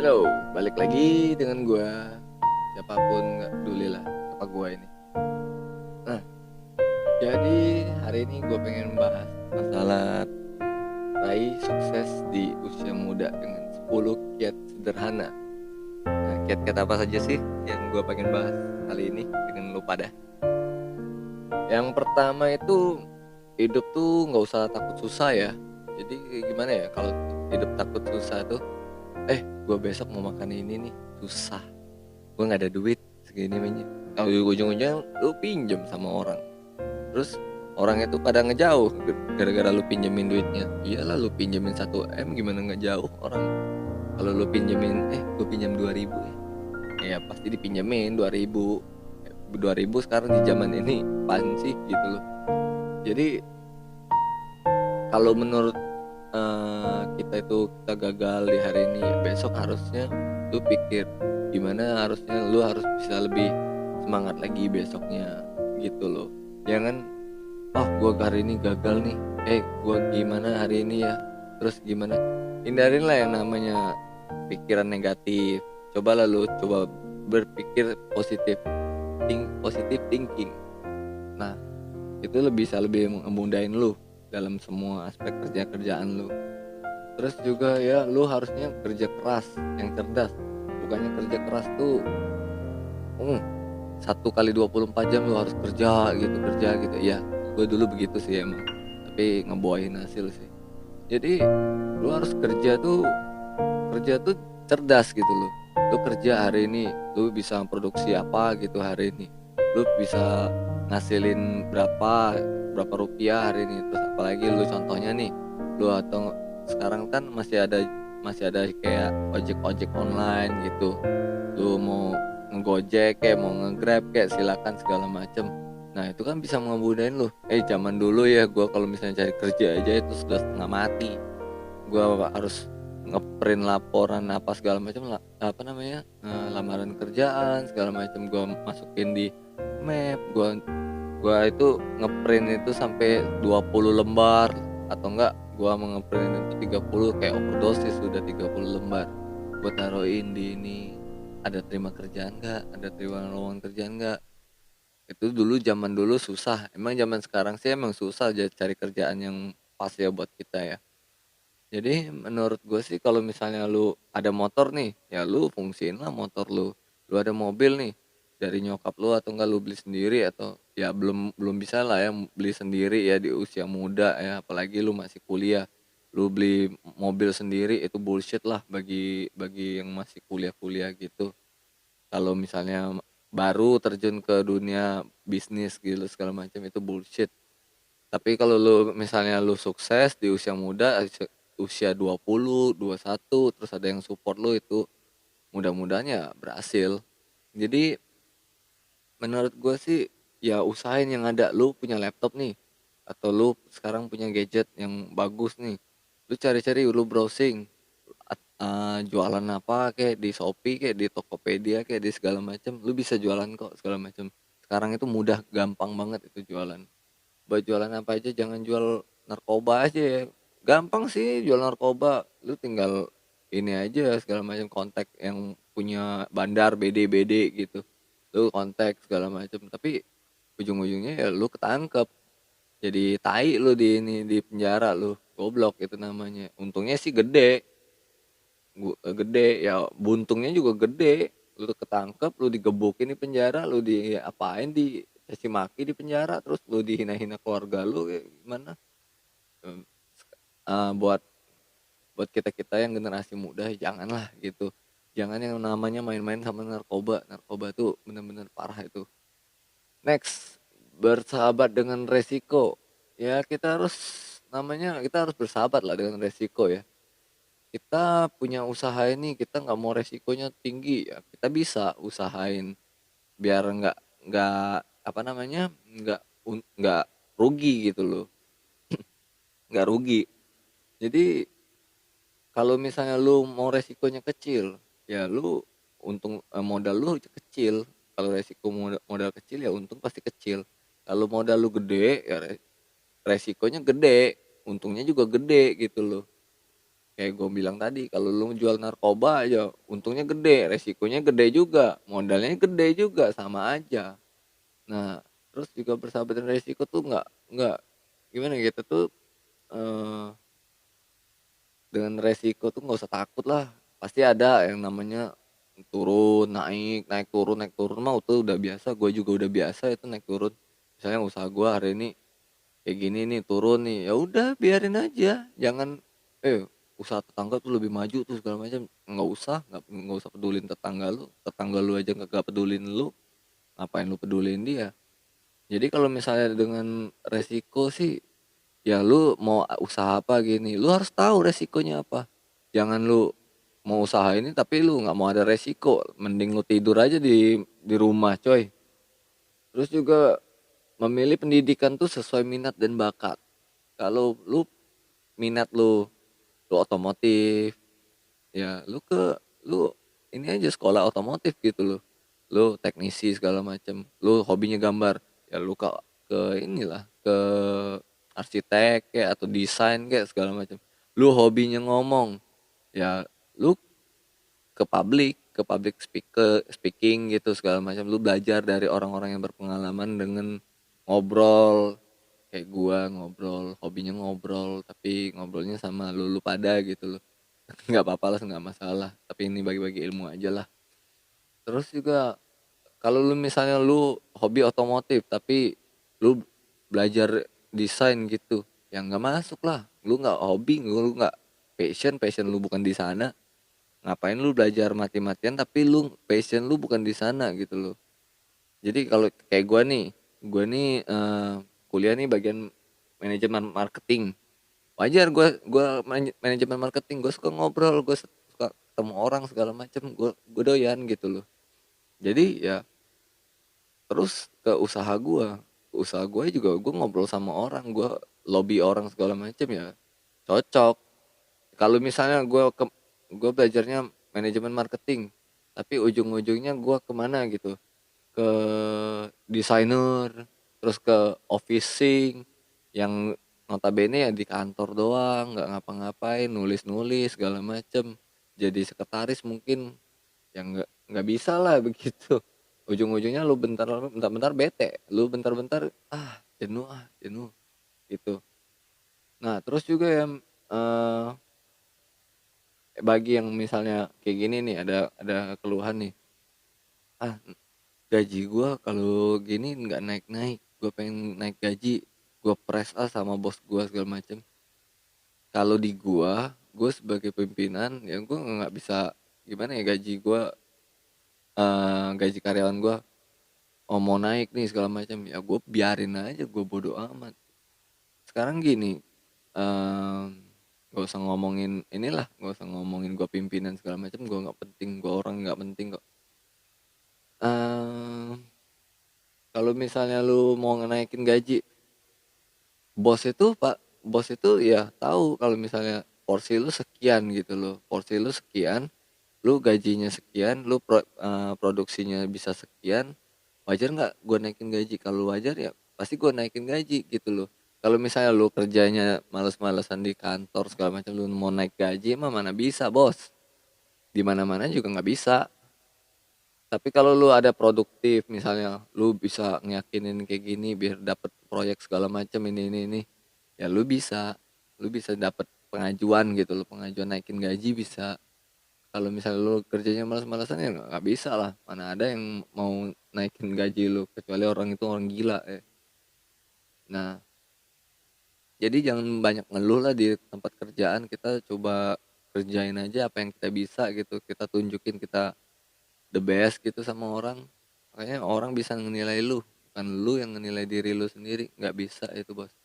Halo, balik lagi dengan gua. Siapapun nggak peduli lah siapa gua ini. Nah, jadi hari ini gua pengen bahas masalah raih sukses di usia muda dengan 10 kiat sederhana. Nah, kiat-kiat apa saja sih yang gua pengen bahas kali ini dengan lu pada? Yang pertama itu hidup tuh nggak usah takut susah ya. Jadi gimana ya kalau hidup takut susah tuh, gua besok mau makan ini nih, susah. Gue nggak ada duit segini banyak, ujung-ujungnya lu pinjem sama orang, terus orang itu pada ngejauh gara-gara lu pinjemin duitnya. Iyalah, lu pinjemin 1 M gimana ngejauh orang. Kalau lu pinjemin gue pinjam 2.000 ya pasti dipinjemin 2.000. 2.000 sekarang di zaman ini apaan sih gitu loh. Jadi kalau menurut kita itu kita gagal di hari ini, ya besok harusnya lu pikir gimana harusnya lu harus bisa lebih semangat lagi besoknya gitu loh. Jangan gua hari ini gagal nih, gua gimana hari ini ya, terus gimana. Hindarin lah yang namanya pikiran negatif. Coba berpikir positif, positive thinking. Nah, itu bisa lebih ngemudahin lu dalam semua aspek kerjaan lu. Terus juga ya lu harusnya kerja keras yang cerdas. Bukannya kerja keras tuh 1 kali 24 jam lu harus kerja gitu ya. Gue dulu begitu sih emang, tapi ngebuahin hasil sih. Jadi lu harus kerja tuh cerdas gitu loh. Lu kerja hari ini, lu bisa produksi apa gitu hari ini, lu bisa ngasilin berapa rupiah hari ini. Terus apalagi lu contohnya nih, lu atau sekarang kan masih ada kayak ojek online gitu. Lu mau ngegojek kayak mau ngegrab kayak silakan segala macem. Nah itu kan bisa ngemudahin lu. Zaman dulu ya, gua kalau misalnya cari kerja aja itu sudah setengah mati. Gua harus ngeprint laporan apa segala macam, lamaran kerjaan segala macam, gua masukin di map. Gua itu ngeprint itu sampai 20 lembar, atau enggak gua mau ngeprint itu 30, kayak overdosis sudah 30 lembar. Gua taruhin di ini, ada terima kerjaan enggak, ada terima lowongan kerjaan enggak. Itu dulu, zaman dulu susah. Emang zaman sekarang sih emang susah aja cari kerjaan yang pas ya buat kita ya. Jadi menurut gue sih kalau misalnya lu ada motor nih, ya lu fungsiin lah motor lu. Lu ada mobil nih dari nyokap lu, atau enggak lu beli sendiri, atau ya belum belum bisa lah ya beli sendiri ya di usia muda ya, apalagi lu masih kuliah. Lu beli mobil sendiri itu bullshit lah bagi bagi yang masih kuliah-kuliah gitu. Kalau misalnya baru terjun ke dunia bisnis gitu segala macam itu bullshit. Tapi kalau lu misalnya lu sukses di usia muda, usia 20, 21, terus ada yang support lu, itu mudah-mudahan ya berhasil. Jadi menurut gue sih ya usahain yang ada. Lu punya laptop nih, atau lu sekarang punya gadget yang bagus nih, lu cari-cari, lu browsing jualan apa kayak di Shopee, kayak di Tokopedia, kayak di segala macam. Lu bisa jualan kok segala macam. Sekarang itu mudah, gampang banget itu jualan. Buat jualan apa aja, jangan jual narkoba aja ya. Gampang sih jual narkoba, lu tinggal ini aja segala macam, kontak yang punya bandar BD gitu, lu kontak segala macam. Tapi ujung-ujungnya ya lu ketangkep, jadi tai lu di ini, di penjara lu, goblok itu namanya. Untungnya sih gede ya, buntungnya juga gede. Lu ketangkep, lu digebukin di penjara, lu diapain, di caci maki di penjara, terus lu dihina-hina keluarga lu, kayak gimana. Em, buat kita kita yang generasi muda, janganlah gitu. Jangan yang namanya main-main sama narkoba. Narkoba tuh bener-bener parah itu. Next, bersahabat dengan resiko. Ya kita harus bersahabat lah dengan resiko ya. Kita punya usaha ini, kita nggak mau resikonya tinggi ya, kita bisa usahain biar nggak apa namanya nggak rugi gitu loh. Nggak rugi. Jadi kalau misalnya lu mau resikonya kecil, ya lu modal lu kecil. Kalau resiko modal kecil, ya untung pasti kecil. Kalau modal lu gede, ya resikonya gede, untungnya juga gede gitu loh. Kayak gue bilang tadi, kalau lu jual narkoba aja untungnya gede, resikonya gede juga, modalnya gede juga, sama aja. Nah, terus juga bersahabat dengan resiko tuh nggak gimana ya, kita tuh, eee, dengan resiko tuh nggak usah takut lah. Pasti ada yang namanya turun, naik, naik turun mah itu udah biasa, gue juga udah biasa itu naik turun. Misalnya usaha gue hari ini kayak gini nih, turun nih, ya udah biarin aja, jangan, usaha tetangga tuh lebih maju tuh segala macam, nggak usah pedulin tetangga lu aja nggak pedulin lu, ngapain lu pedulin dia. Jadi kalau misalnya dengan resiko sih, ya lu mau usaha apa gini, lu harus tahu resikonya apa. Jangan lu mau usaha ini tapi lu nggak mau ada resiko, mending lu tidur aja di rumah coy. Terus juga memilih pendidikan tuh sesuai minat dan bakat. Kalau minat lu otomotif, ya lu ini aja sekolah otomotif gitu loh. Lu teknisi segala macam, lu hobinya gambar, ya lu ke inilah, ke arsitek kayak atau desain kayak segala macam. Lu hobinya ngomong, ya lu ke public speaking gitu segala macam. Lu belajar dari orang-orang yang berpengalaman dengan ngobrol, kayak gua ngobrol, hobinya ngobrol, tapi ngobrolnya sama lu pada gitu loh. Nggak apa-apa lah, nggak masalah, tapi ini bagi-bagi ilmu aja lah. Terus juga kalau lu misalnya lu hobi otomotif tapi lu belajar desain gitu, ya nggak masuk lah. Lu nggak hobi, lu nggak passion lu bukan di sana. Ngapain lu belajar mati-matian tapi lu passion lu bukan di sana gitu loh. Jadi kalau kayak gua nih kuliah nih bagian manajemen marketing. Wajar gua manajemen marketing, gua suka ngobrol, gua suka ketemu orang segala macem, gua doyan gitu loh. Jadi ya terus ke usaha gua juga gua ngobrol sama orang, gua lobby orang segala macem, ya cocok. Kalau misalnya gua belajarnya manajemen marketing, tapi ujung-ujungnya gua kemana gitu, ke desainer, terus ke officing yang notabene ya di kantor doang, nggak ngapa-ngapain, nulis-nulis segala macem, jadi sekretaris mungkin, ya nggak bisa lah begitu. Ujung-ujungnya lu bentar-bentar bete, lu bentar-bentar, jenuh jenuh, gitu. Nah terus juga ya, eee, bagi yang misalnya kayak gini nih, ada keluhan nih, "Ah, gaji gua kalau gini nggak naik-naik, gua pengen naik gaji, gua press sama bos gua," segala macem. Kalau di gua sebagai pimpinan ya gua nggak bisa gimana ya, gaji karyawan gua, mau naik nih segala macam, ya gua biarin aja, gua bodo amat. Sekarang gini, mmm, nggak usah ngomongin inilah, nggak usah ngomongin gua pimpinan segala macam, gua nggak penting, gua orang nggak penting kok. Eee, Kalau misalnya lu mau ngenaikin gaji, bos itu ya tahu kalau misalnya porsi lu sekian gitu loh, porsi lu sekian, lu gajinya sekian, produksinya bisa sekian, wajar nggak gua naikin gaji? Kalau wajar ya pasti gua naikin gaji gitu loh. Kalau misalnya lu kerjanya males-malesan di kantor segala macam, lu mau naik gaji mah mana bisa Bos, di mana-mana juga nggak bisa. Tapi kalau lu ada produktif, misalnya lu bisa ngeyakinin kayak gini biar dapet proyek segala macam ini, ya lu bisa dapet pengajuan gitu loh, pengajuan naikin gaji bisa. Kalau misalnya lu kerjanya malas-malasan ya nggak bisa lah, mana ada yang mau naikin gaji lu, kecuali orang itu orang gila ya. Nah, jadi jangan banyak ngeluh lah di tempat kerjaan, kita coba kerjain aja apa yang kita bisa gitu, kita tunjukin kita the best gitu sama orang. Makanya orang bisa menilai lu, bukan lu yang menilai diri lu sendiri, nggak bisa itu bos.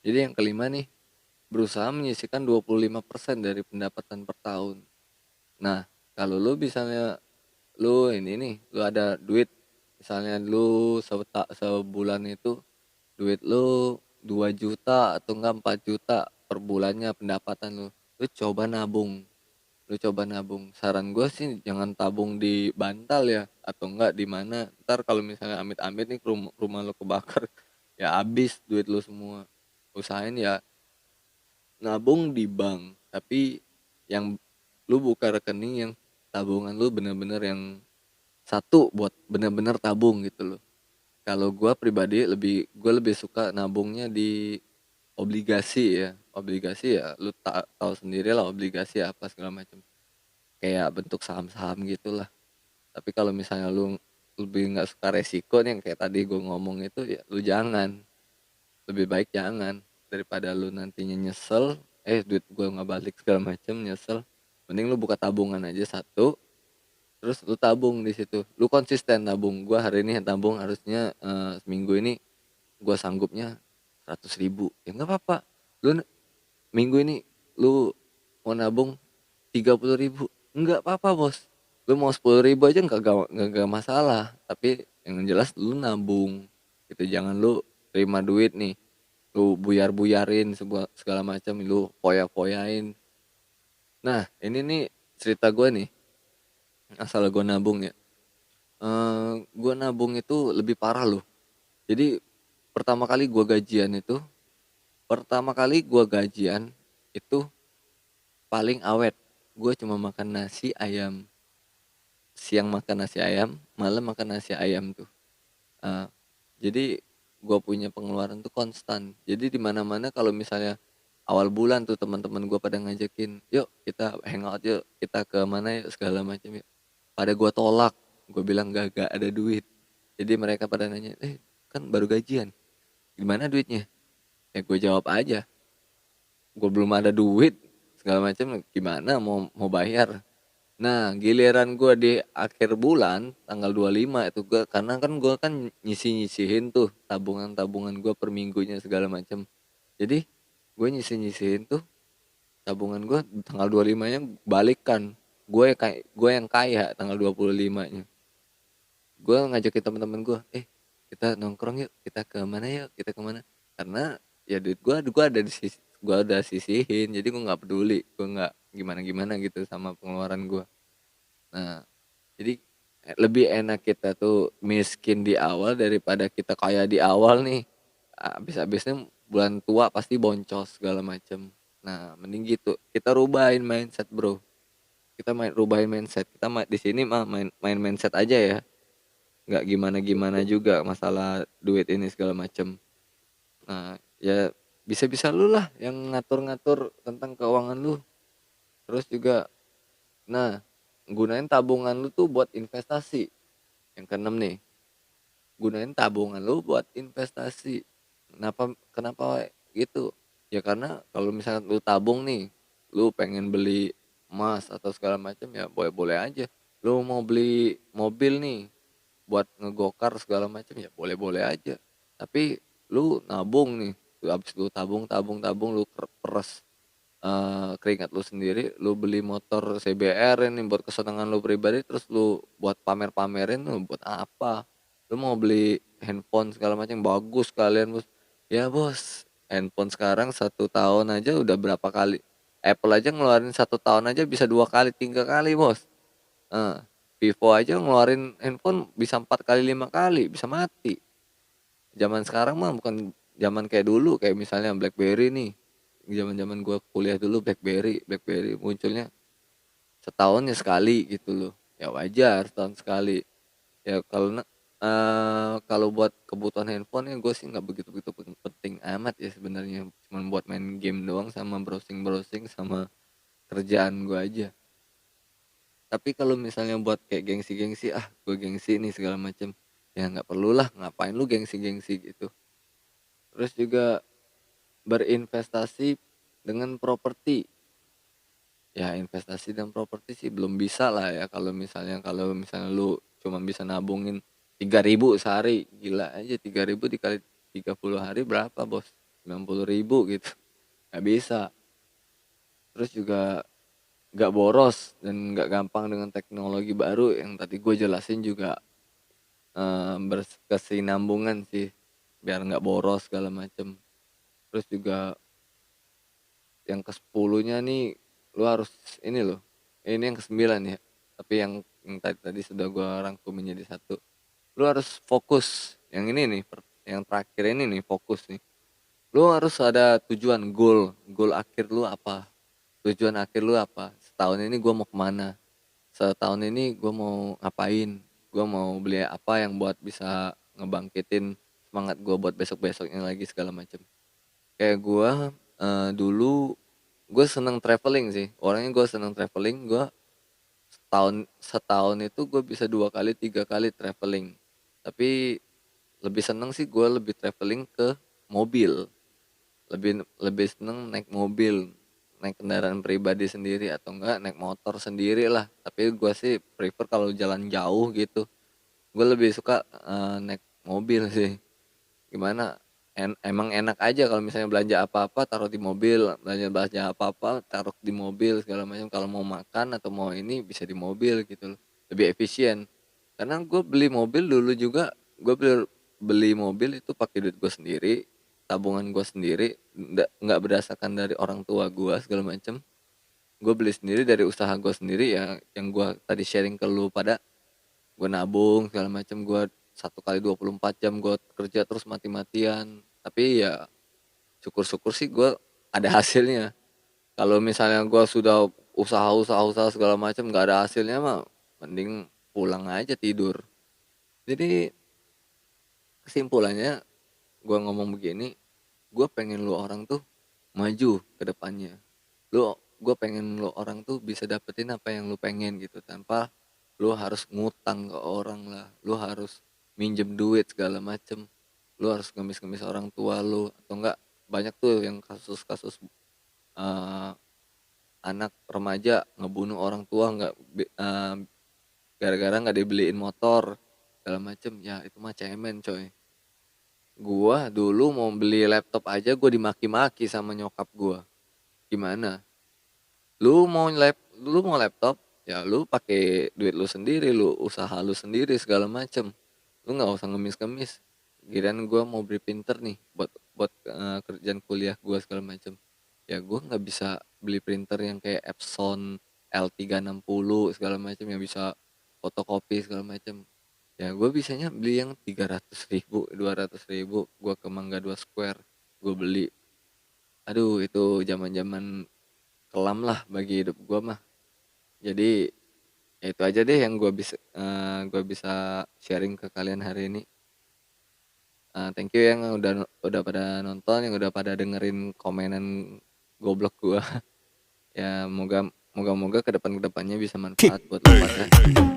Jadi yang kelima nih, berusaha menyisihkan 25% dari pendapatan per tahun. Nah, kalau lu misalnya lu ini nih, lu ada duit, misalnya lu sebulan itu duit lu 2 juta atau enggak 4 juta per bulannya pendapatan lu, lu coba nabung. Lu coba nabung. Saran gue sih jangan tabung di bantal ya, atau enggak di mana. Ntar kalau misalnya amit-amit nih rumah lu kebakar, ya habis duit lu semua. Usahain ya nabung di bank, tapi yang lu buka rekening yang tabungan lu bener-bener yang satu buat bener-bener tabung gitu loh. Kalau gua lebih suka nabungnya di obligasi ya. Obligasi ya lu tahu sendiri lah obligasi apa segala macam. Kayak bentuk saham-saham gitulah. Tapi kalau misalnya lu lebih nggak suka resiko nih yang kayak tadi gue ngomong itu ya lu jangan, lebih baik jangan, daripada lu nantinya nyesel duit gue nggak balik segala macem nyesel, mending lu buka tabungan aja satu, terus lu tabung di situ, lu konsisten nabung. Gue hari ini tabung harusnya seminggu ini gue sanggupnya 100.000 ya nggak apa-apa. Lu minggu ini lu mau nabung 30.000 nggak apa-apa bos, lu mau 10.000 aja nggak masalah, tapi yang jelas lu nabung gitu. Jangan lu terima duit nih lu buyar-buyarin segala macam, lu foya-foyain. Nah ini nih cerita gue nih, asal gue nabung ya. Gue nabung itu lebih parah loh. Jadi pertama kali gue gajian itu pertama kali gue gajian itu paling awet, gue cuma makan nasi ayam. Siang makan nasi ayam, malam makan nasi ayam tuh. Eh, jadi gue punya pengeluaran tuh konstan. Jadi di mana-mana kalau misalnya awal bulan tuh teman-teman gue pada ngajakin, yuk kita hangout yuk, kita ke mana yuk segala macam yuk. Pada gue tolak, gue bilang gak ada duit. Jadi mereka pada nanya, kan baru gajian, gimana duitnya? Ya gue jawab aja, gue belum ada duit segala macam, gimana mau bayar. Nah, giliran gue di akhir bulan tanggal 25 itu gue, karena kan gue kan nyisihin tuh tabungan gue per minggunya segala macam. Jadi gue nyisihin tuh tabungan gue tanggal 25-nya balikan. Gue yang kaya tanggal 25-nya. Gue ngajakin teman-teman gue, kita nongkrong yuk, kita ke mana yuk, kita ke mana? Karena ya duit gue udah sisihin, jadi gue nggak peduli, gue nggak gimana-gimana gitu sama pengeluaran gue. Nah, jadi lebih enak kita tuh miskin di awal daripada kita kaya di awal nih. Habis-habisnya bulan tua pasti boncos segala macem. Nah, mending gitu. Kita rubahin mindset, Bro. Rubahin mindset. Di sini mah main mindset aja ya. Nggak gimana-gimana juga masalah duit ini segala macem. Nah, ya bisa-bisa lu lah yang ngatur-ngatur tentang keuangan lu. Terus juga, nah, gunain tabungan lu tuh buat investasi. Yang keenam nih, gunain tabungan lu buat investasi. Kenapa gitu? Ya karena kalau misalnya lu tabung nih, lu pengen beli emas atau segala macam ya boleh-boleh aja. Lu mau beli mobil nih buat ngegokar segala macam ya boleh-boleh aja. Tapi lu nabung nih, habis lu tabung lu peres keringat lu sendiri, lu beli motor CBR ini buat kesenangan lu pribadi, terus lu buat pamer-pamerin, lu buat apa? Lu mau beli handphone segala macam bagus kalian bos, ya bos, handphone sekarang 1 tahun aja udah berapa kali, Apple aja ngeluarin 1 tahun aja bisa 2 kali 3 kali bos. eh Vivo aja ngeluarin handphone bisa 4 kali 5 kali bisa mati. Zaman sekarang mah bukan zaman kayak dulu, kayak misalnya BlackBerry nih. Zaman-zaman gua kuliah dulu BlackBerry munculnya setahun ya sekali gitu loh. Ya wajar setahun sekali. Ya kalau buat kebutuhan handphone ya gue sih nggak begitu-begitu penting amat ya sebenarnya. Cuman buat main game doang sama browsing-browsing sama kerjaan gue aja. Tapi kalau misalnya buat kayak gengsi-gengsi, gue gengsi nih segala macem, ya nggak perlu lah, ngapain lu gengsi-gengsi gitu. Terus juga berinvestasi dengan properti. Ya investasi dan properti sih belum bisa lah ya, kalau misalnya lu cuma bisa nabungin 3.000 sehari, gila aja 3.000 dikali 30 hari berapa bos? 90.000 gitu, nggak bisa. Terus juga nggak boros dan nggak gampang dengan teknologi baru yang tadi gue jelasin juga, berkesinambungan sih biar nggak boros segala macem. Terus juga yang ke 10-nya nih lu harus ini loh, ini yang ke 9 ya, tapi yang tadi sudah gue rangkum menjadi satu. Lu harus fokus yang ini nih, yang terakhir ini nih, fokus nih. Lu harus ada tujuan, goal akhir lu apa. tujuan akhir lu apa, setahun ini gue mau kemana, setahun ini gue mau ngapain, gue mau beli apa yang buat bisa ngebangkitin semangat gue buat besok-besoknya lagi segala macem. Kayak gue dulu gue seneng traveling sih, orangnya gue seneng traveling. Gue setahun setahun itu gue bisa 2 kali 3 kali traveling, tapi lebih seneng sih gue lebih traveling ke mobil, lebih lebih seneng naik mobil, naik kendaraan pribadi sendiri atau enggak naik motor sendiri lah. Tapi gue sih prefer kalau jalan jauh gitu, gue lebih suka naik mobil sih. Gimana, emang enak aja kalau misalnya belanja apa-apa taruh di mobil, belanja belanja apa-apa taruh di mobil segala macam, kalau mau makan atau mau ini bisa di mobil gitu loh, lebih efisien. Karena gue beli mobil dulu juga, gue beli mobil itu pakai duit gue sendiri, tabungan gue sendiri, nggak berdasarkan dari orang tua gue segala macam. Gue beli sendiri dari usaha gue sendiri ya, yang gue tadi sharing ke lu pada. Gue nabung segala macam, gue 1 kali 24 jam gue kerja terus mati-matian. Tapi ya syukur-syukur sih gue ada hasilnya. Kalau misalnya gue sudah usaha segala macam nggak ada hasilnya mah mending pulang aja tidur. Jadi kesimpulannya gue ngomong begini, gue pengen lu orang tuh maju ke depannya. Gue pengen lu orang tuh bisa dapetin apa yang lu pengen gitu, tanpa lu harus ngutang ke orang lah, lu harus minjem duit segala macem, lu harus ngemis-ngemis orang tua lu atau enggak. Banyak tuh yang kasus-kasus eh, anak remaja ngebunuh orang tua nggak gara-gara nggak dibeliin motor segala macem. Ya itu mah cemen coy. Gua dulu mau beli laptop aja gua dimaki-maki sama nyokap gua. Gimana? Lu mau laptop, ya lu pakai duit lu sendiri, lu usaha lu sendiri segala macem. Lu nggak usah ngemis-ngemis. Kirain gua mau beli printer nih buat buat kerjaan kuliah gua segala macem. Ya gua nggak bisa beli printer yang kayak Epson L360 segala macem yang bisa fotokopi segala macem. Ya gue bisanya beli yang 300.000 200.000, gue ke Mangga 2 Square gue beli. Aduh itu zaman-zaman kelam lah bagi hidup gue mah. Jadi ya itu aja deh yang gue bisa sharing ke kalian hari ini. Thank you yang udah pada nonton, yang udah pada dengerin komenan goblok gue. Ya moga moga-moga kedepannya bisa manfaat buat lo pada.